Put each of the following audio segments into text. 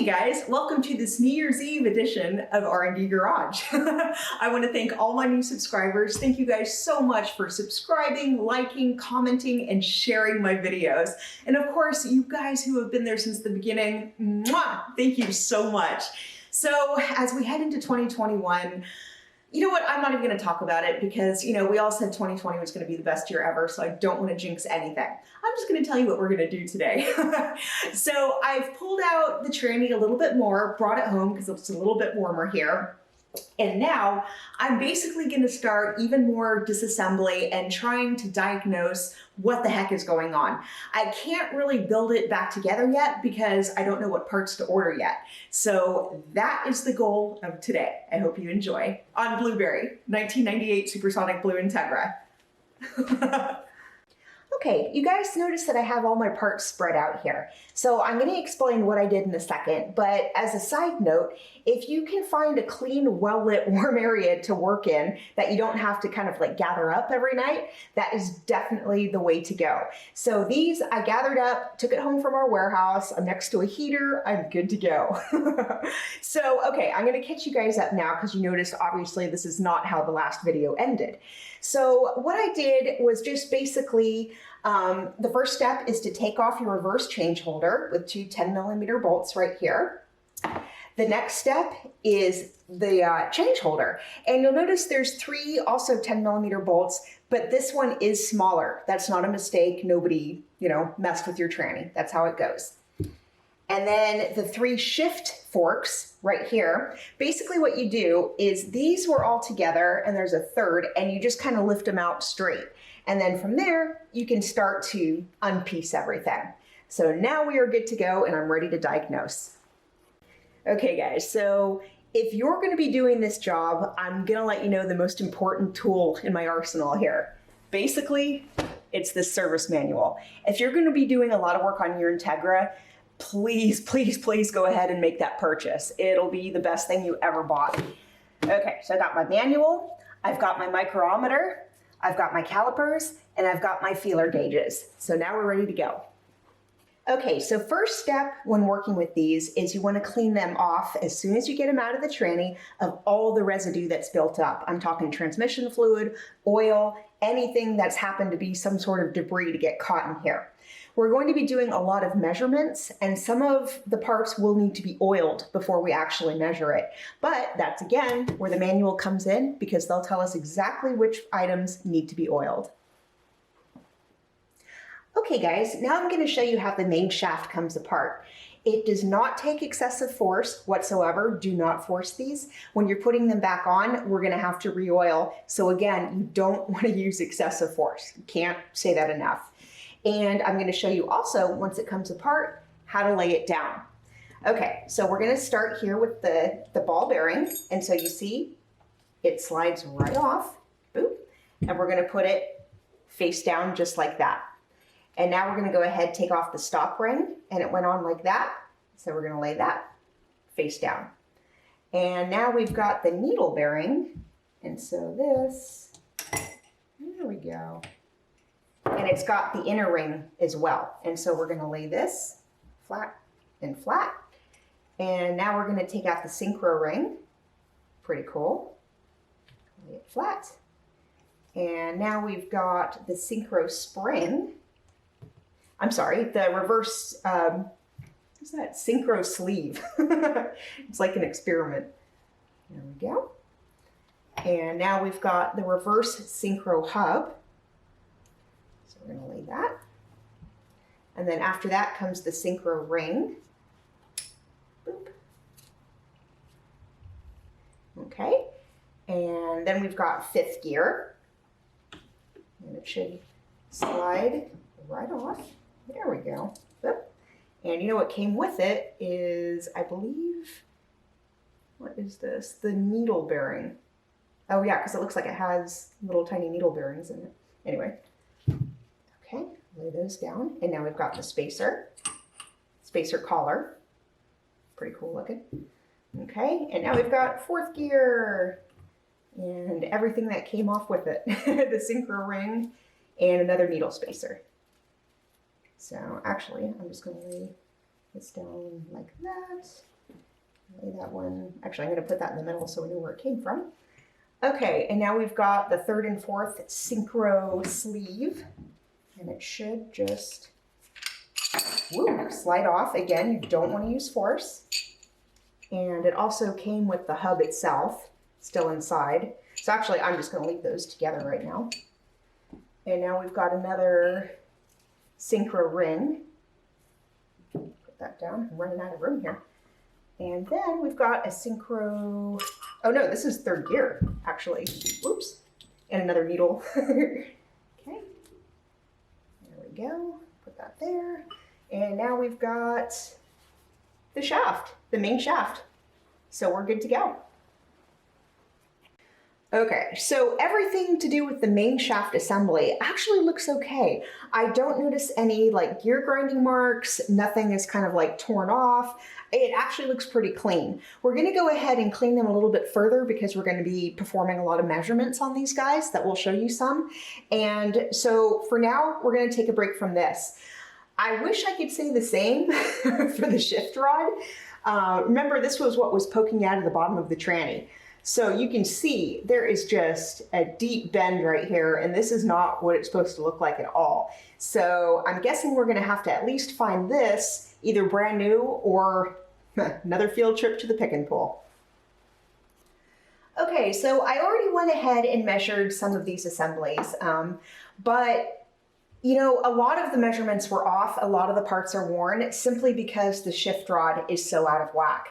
guys, welcome to this New Year's Eve edition of R&Dgarage. I want to thank all my new subscribers. Thank you guys so much for subscribing, liking, commenting, and sharing my videos. And of course, you guys who have been there since the beginning, mwah, thank you so much. So as we head into 2021, you know what, I'm not even going to talk about it because, you know, we all said 2020 was going to be the best year ever, so I don't want to jinx anything. I'm just going to tell you what we're going to do today. So I've pulled out the tranny a little bit more, brought it home because it's a little bit warmer here. And now I'm basically going to start even more disassembly and trying to diagnose what the heck is going on. I can't really build it back together yet because I don't know what parts to order yet. So that is the goal of today. I hope you enjoy. On Blueberry, 1998 Supersonic Blue Integra. Okay, you guys notice that I have all my parts spread out here. So I'm going to explain what I did in a second, but as a side note, if you can find a clean, well-lit, warm area to work in that you don't have to kind of like gather up every night, that is definitely the way to go. So these I gathered up, took it home from our warehouse. I'm next to a heater. I'm good to go. So, okay, I'm going to catch you guys up now because you noticed obviously this is not how the last video ended. So what I did was just basically, the first step is to take off your reverse change holder with two 10mm bolts right here. The next step is the change holder. And you'll notice there's three also 10mm bolts, but this one is smaller. That's not a mistake. Nobody, you know, messed with your tranny. That's how it goes. And then the three shift forks right here. Basically what you do is these were all together and there's a third and you just kind of lift them out straight. And then from there, you can start to unpiece everything. So now we are good to go and I'm ready to diagnose. Okay guys, so if you're gonna be doing this job, I'm gonna let you know the most important tool in my arsenal here. Basically, it's this service manual. If you're gonna be doing a lot of work on your Integra, please, please, please go ahead and make that purchase. It'll be the best thing you ever bought. Okay, so I got my manual, I've got my micrometer, I've got my calipers, and I've got my feeler gauges. So now we're ready to go. Okay, so first step when working with these is you want to clean them off as soon as you get them out of the tranny of all the residue that's built up. I'm talking transmission fluid, oil, anything that's happened to be some sort of debris to get caught in here. We're going to be doing a lot of measurements and some of the parts will need to be oiled before we actually measure it. But that's again where the manual comes in because they'll tell us exactly which items need to be oiled. Okay guys, now I'm going to show you how the main shaft comes apart. It does not take excessive force whatsoever. Do not force these. When you're putting them back on, we're going to have to re-oil. So again, you don't want to use excessive force. Can't say that enough. And I'm going to show you also, once it comes apart, how to lay it down. Okay, so we're going to start here with the ball bearing. And so you see, it slides right off. Boop. And we're going to put it face down just like that. And now we're going to go ahead, take off the stop ring, and it went on like that. So we're going to lay that face down. And now we've got the needle bearing. And so this, there we go. And it's got the inner ring as well. And so we're going to lay this flat and flat. And now we're going to take out the synchro ring. Pretty cool. Lay it flat. And now we've got the synchro spring. I'm sorry, the reverse, what's that? Synchro sleeve. It's like an experiment. There we go. And now we've got the reverse synchro hub. So we're going to lay that. And then after that comes the synchro ring. Boop. Okay. And then we've got fifth gear. And it should slide right off. There we go. Boop. And you know what came with it is, I believe, what is this? The needle bearing. Oh yeah, because it looks like it has little tiny needle bearings in it. Anyway. Okay, lay those down. And now we've got the spacer collar. Pretty cool looking. Okay, and now we've got fourth gear and everything that came off with it. The synchro ring and another needle spacer. So actually, I'm just going to lay this down like that. Lay that one, actually I'm going to put that in the middle so we know where it came from. Okay, and now we've got the 3rd and 4th synchro sleeve, and it should just slide off. Again, you don't want to use force. And it also came with the hub itself, still inside. So actually, I'm just going to leave those together right now. And now we've got another synchro ring. Put that down. I'm running out of room here. And then we've got a synchro, oh no, this is 3rd gear, actually. Whoops. And another needle. Okay. There we go. Put that there. And now we've got the shaft, the main shaft. So we're good to go. Okay, so everything to do with the main shaft assembly actually looks okay. I don't notice any like gear grinding marks, nothing is kind of like torn off. It actually looks pretty clean. We're gonna go ahead and clean them a little bit further because we're gonna be performing a lot of measurements on these guys that will show you some. And so for now, we're gonna take a break from this. I wish I could say the same for the shift rod. Remember, this was what was poking out of the bottom of the tranny. So you can see there is just a deep bend right here, and this is not what it's supposed to look like at all. So I'm guessing we're gonna have to at least find this either brand new or another field trip to the pick and pull. Okay, so I already went ahead and measured some of these assemblies, but you know, a lot of the measurements were off, a lot of the parts are worn simply because the shift rod is so out of whack.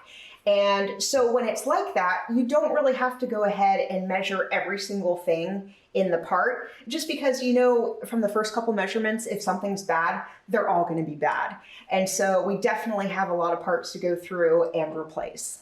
And so when it's like that, you don't really have to go ahead and measure every single thing in the part, just because you know from the first couple measurements, if something's bad, they're all going to be bad. And so we definitely have a lot of parts to go through and replace.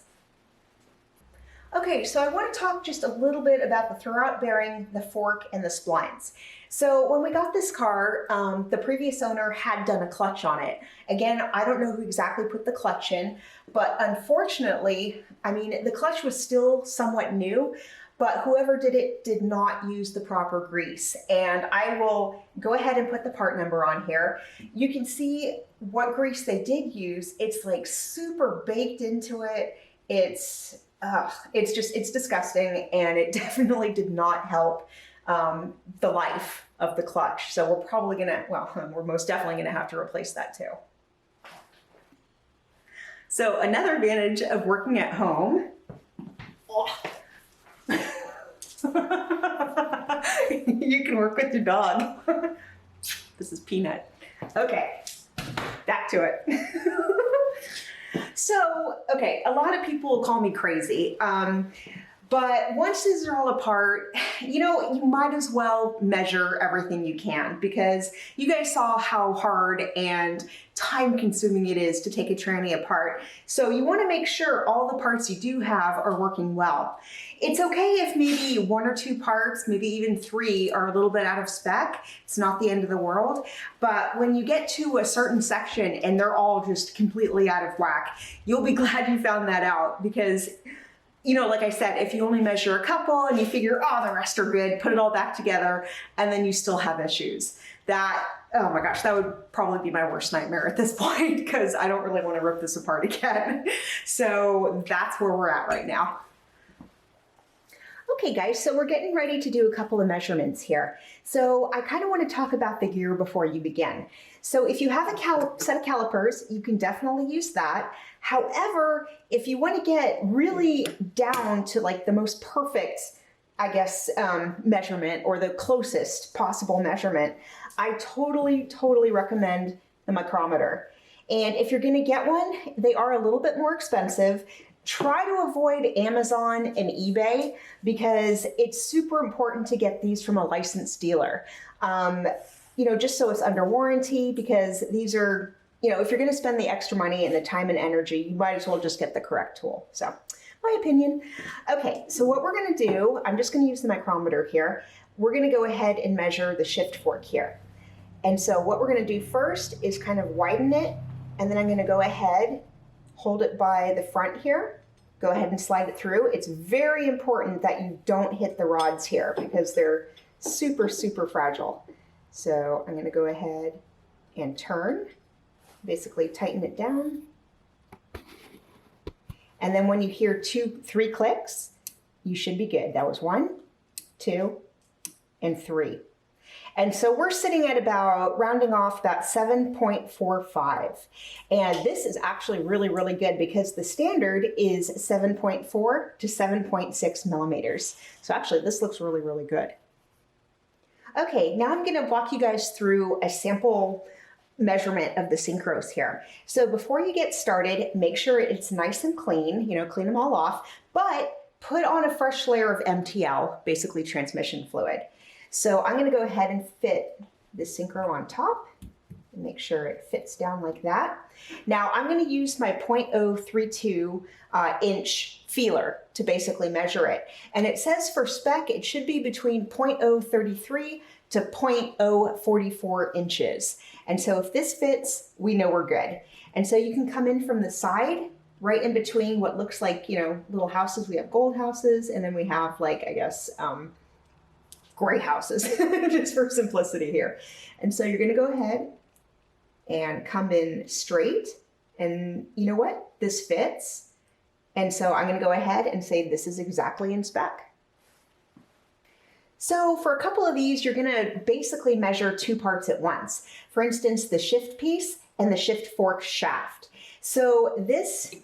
Okay, so I want to talk just a little bit about the throwout bearing, the fork, and the splines. So when we got this car, the previous owner had done a clutch on it. Again, I don't know who exactly put the clutch in, but unfortunately, I mean, the clutch was still somewhat new, but whoever did it did not use the proper grease. And I will go ahead and put the part number on here. You can see what grease they did use. It's like super baked into it. It's disgusting, and it definitely did not help the life of the clutch. So we're probably gonna, well, we're most definitely gonna have to replace that too. So another advantage of working at home, you can work with your dog. This is Peanut. Okay, back to it. So, okay, a lot of people will call me crazy, but once these are all apart, you know, you might as well measure everything you can, because you guys saw how hard and time consuming it is to take a tranny apart. So you want to make sure all the parts you do have are working well. It's okay if maybe 1 or 2 parts, maybe even 3 are a little bit out of spec. It's not the end of the world. But when you get to a certain section and they're all just completely out of whack, you'll be glad you found that out, because you know, like I said, if you only measure a couple and you figure, oh, the rest are good, put it all back together, and then you still have issues. That, oh my gosh, that would probably be my worst nightmare at this point, because I don't really want to rip this apart again. So that's where we're at right now. Okay guys, so we're getting ready to do a couple of measurements here. So I kind of want to talk about the gear before you begin. So if you have a set of calipers, you can definitely use that. However, if you want to get really down to like the most perfect, I guess, measurement, or the closest possible measurement, I totally recommend the micrometer. And if you're going to get one, they are a little bit more expensive. Try to avoid Amazon and eBay, because it's super important to get these from a licensed dealer. You know, just so it's under warranty, because these are, you know, if you're going to spend the extra money and the time and energy, you might as well just get the correct tool. So, my opinion. Okay, so what we're going to do, I'm just going to use the micrometer here. We're going to go ahead and measure the shift fork here. And so what we're going to do first is kind of widen it, and then I'm going to go ahead, hold it by the front here, go ahead and slide it through. It's very important that you don't hit the rods here, because they're super fragile. So I'm going to go ahead and turn, basically tighten it down. And then when you hear 3 clicks, you should be good. That was 1, 2, and 3. And so we're sitting at about, rounding off, about 7.45. And this is actually really, really good because the standard is 7.4 to 7.6 millimeters. So actually this looks really, really good. Okay, now I'm gonna walk you guys through a sample measurement of the synchros here. So before you get started, make sure it's nice and clean, clean them all off, but put on a fresh layer of MTL, basically transmission fluid. So I'm gonna go ahead and fit the synchro on top and make sure it fits down like that. Now I'm gonna use my 0.032 inch feeler to basically measure it. And it says for spec, it should be between 0.033 to 0.044 inches. And so if this fits, we know we're good. And so you can come in from the side, right in between what looks like, little houses. We have gold houses, and then we have like, I guess, gray houses, just for simplicity here. And so you're gonna go ahead and come in straight, and you know what? This fits. And so I'm gonna go ahead and say this is exactly in spec. So for a couple of these, you're gonna basically measure 2 parts at once. For instance, the shift piece and the shift fork shaft. So this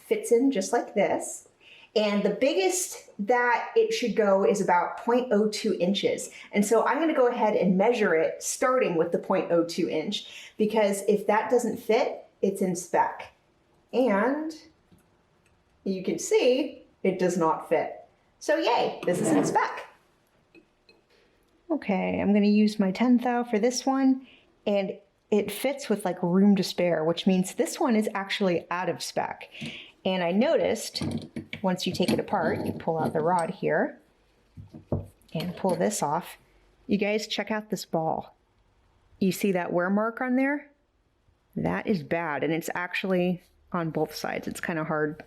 fits in just like this. And the biggest that it should go is about 0.02 inches. And so I'm gonna go ahead and measure it starting with the 0.02 inch, because if that doesn't fit, it's in spec. And you can see it does not fit. So yay, this is in spec. Okay, I'm gonna use my 10 thou for this one, and it fits with like room to spare, which means this one is actually out of spec. And I noticed once you take it apart, you pull out the rod here and pull this off. You guys check out this ball. You see that wear mark on there? That is bad, and it's actually on both sides. It's kind of hard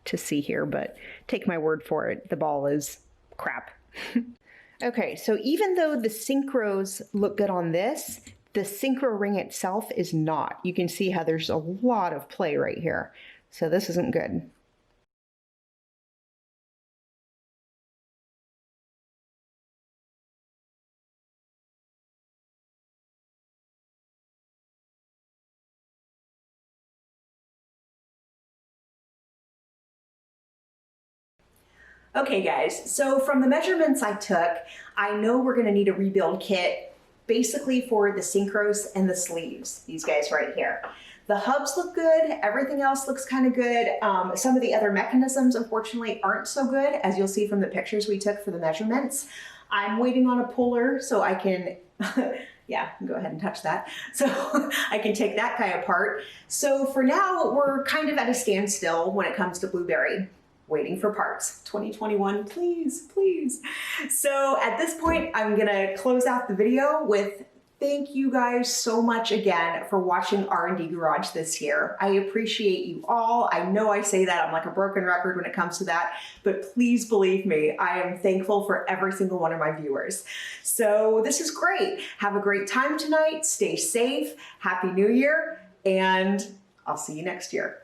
to see here, but take my word for it, the ball is crap. Okay, so even though the synchros look good on this, the synchro ring itself is not. You can see how there's a lot of play right here. So this isn't good. Okay guys, so from the measurements I took, I know we're gonna need a rebuild kit basically for the synchros and the sleeves, these guys right here. The hubs look good, everything else looks kind of good. Some of the other mechanisms, unfortunately, aren't so good, as you'll see from the pictures we took for the measurements. I'm waiting on a puller so I can, yeah, go ahead and touch that. So I can take that guy apart. So for now, we're kind of at a standstill when it comes to Blueberry. Waiting for parts. 2021, please, please. So at this point, I'm gonna close out the video with thank you guys so much again for watching R&Dgarage this year. I appreciate you all. I know I say that, I'm like a broken record when it comes to that, but please believe me, I am thankful for every single one of my viewers. So this is great. Have a great time tonight, stay safe, Happy New Year, and I'll see you next year.